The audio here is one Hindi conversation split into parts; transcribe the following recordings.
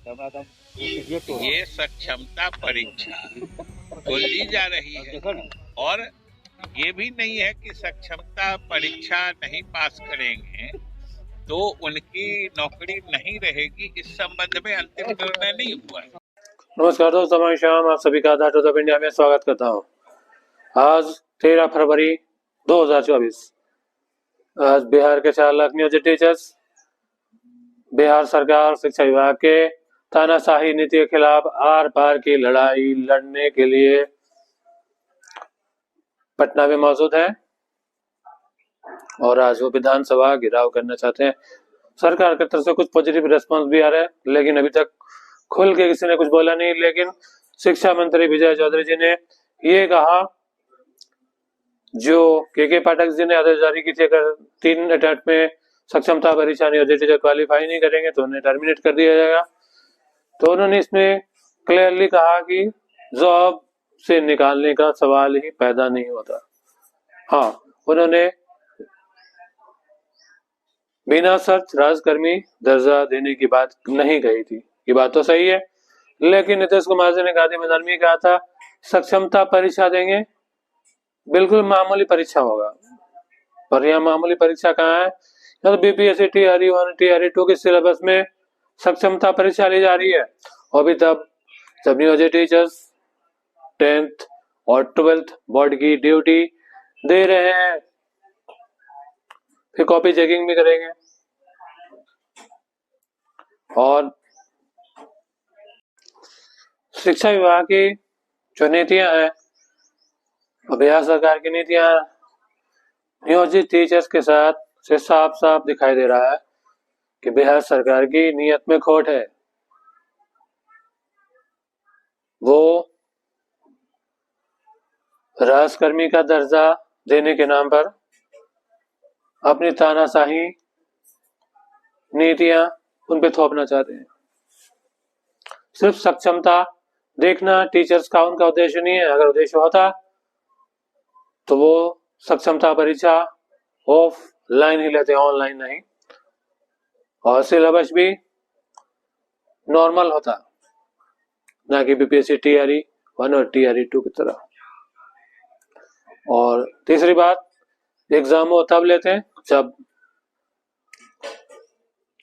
ये सक्षमता परीक्षा ली जा रही है और ये भी नहीं है कि सक्षमता परीक्षा नहीं पास करेंगे तो उनकी नौकरी नहीं रहेगी। इस संबंध में अंतिम निर्णय नहीं हुआ है। नमस्कार दोस्तों, मैं श्याम आप सभी का टाइम्स ऑफ इंडिया में स्वागत करता हूं। आज 13 फरवरी 2024। आज बिहार के 4 लाख नियोजित टीचर्स बिहार सरकार शिक्षा विभाग के तानाशाही नीति के खिलाफ आर पार की लड़ाई लड़ने के लिए पटना में मौजूद है और आज वो विधानसभा घेराव करना चाहते हैं। सरकार की तरफ से कुछ पॉजिटिव रिस्पांस भी आ रहा है, लेकिन अभी तक खुल के किसी ने कुछ बोला नहीं। लेकिन शिक्षा मंत्री विजय चौधरी जी ने ये कहा, जो के पाठक जी ने आदेश जारी की थी, अगर 3 अटेम्प्ट में सक्षमता परीक्षा नियोजित टीचर क्वालिफाई नहीं करेंगे तो उन्हें टर्मिनेट कर दिया जाएगा। तो उन्होंने इसमें क्लियरली कहा कि जॉब से निकालने का सवाल ही पैदा नहीं होता। हाँ, उन्होंने बिना शर्त राजकर्मी दर्जा देने की बात नहीं कही थी। ये बात तो सही है, लेकिन नीतीश कुमार जी ने गांधी मैदान में कहा था सक्षमता परीक्षा देंगे, बिल्कुल मामूली परीक्षा होगा। पर यह मामूली परीक्षा कहाँ है? तो बीपीएससी टीआरई 1 टीआरई 2 के सिलेबस में सक्षमता परीक्षा ली जा रही है। अभी तक जब नियोजित टीचर्स 10th और 12th बोर्ड की ड्यूटी दे रहे हैं, फिर कॉपी चेकिंग भी करेंगे। और शिक्षा विभाग की जो नीतियां हैं, बिहार सरकार की नीतियां नियोजित टीचर्स के साथ से साफ साफ दिखाई दे रहा है कि बिहार सरकार की नीयत में खोट है। वो राजकर्मी का दर्जा देने के नाम पर अपनी तानाशाही नीतियां उन पे थोपना चाहते हैं। सिर्फ सक्षमता देखना टीचर्स का उनका उद्देश्य नहीं है। अगर उद्देश्य होता तो वो सक्षमता परीक्षा ऑफलाइन ही लेते, ऑनलाइन नहीं, और सिलेबस भी नॉर्मल होता, ना कि बीपीएससी टीआरई 1 और टीआरई 2 की तरह। और तीसरी बात, एग्जाम वो तब लेते हैं जब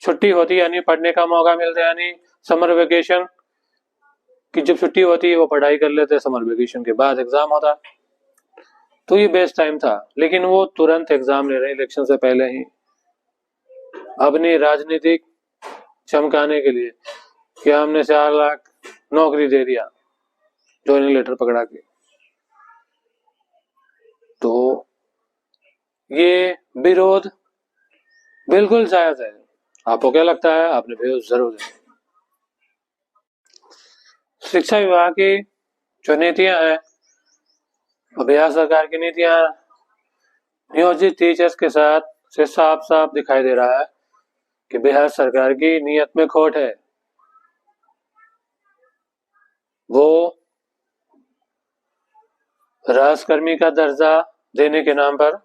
छुट्टी होती है, यानी पढ़ने का मौका मिलता है, यानी समर वेकेशन की जब छुट्टी होती है वो पढ़ाई कर लेते हैं। समर वेकेशन के बाद एग्जाम होता, तो ये बेस्ट टाइम था। लेकिन वो तुरंत एग्जाम ले रहे हैं इलेक्शन से पहले ही, अपनी राजनीतिक चमकाने के लिए कि हमने 4 लाख नौकरी दे दिया ज्वाइनिंग लेटर पकड़ा के। तो ये विरोध बिल्कुल जायज है। आपको क्या लगता है? आपने विरोध जरूर दें। शिक्षा विभाग की जो नीतियां हैं, बिहार सरकार की नीतियां नियोजित टीचर्स के साथ से साफ साफ दिखाई दे रहा है कि बिहार सरकार की नीयत में खोट है। वो राजकर्मी का दर्जा देने के नाम पर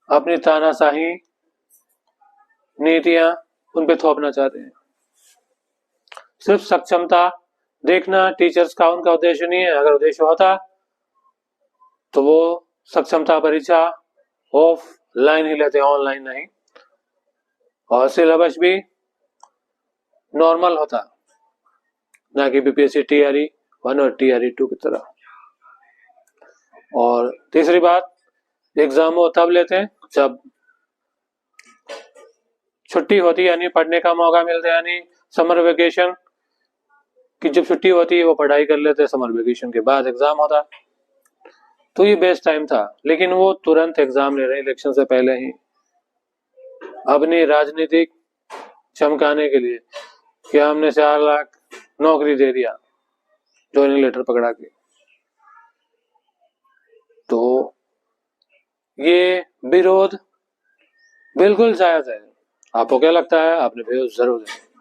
अपनी तानाशाही नीतियां उन पे थोपना चाहते हैं। सिर्फ सक्षमता देखना टीचर्स का उनका उद्देश्य नहीं है। अगर उद्देश्य होता तो वो सक्षमता परीक्षा ऑफलाइन ही लेते, ऑनलाइन नहीं, और सिलेबस भी नॉर्मल होता, ना कि बीपीएससी टीआरई 1 और टीआरई 2 की तरह। और तीसरी बात, एग्जाम वो तब लेते हैं जब छुट्टी होती है, यानी पढ़ने का मौका मिलता है, यानी समर वेकेशन की जब छुट्टी होती है वो पढ़ाई कर लेते हैं। समर वेकेशन के बाद एग्जाम होता, तो ये बेस्ट टाइम था। लेकिन वो तुरंत एग्जाम ले रहे हैं इलेक्शन से पहले ही, अपनी राजनीतिक चमकाने के लिए कि हमने 4 लाख नौकरी दे दिया ज्वाइनिंग लेटर पकड़ा के। तो ये विरोध बिल्कुल जायज है। आपको क्या लगता है? आपने विरोध जरूर दें।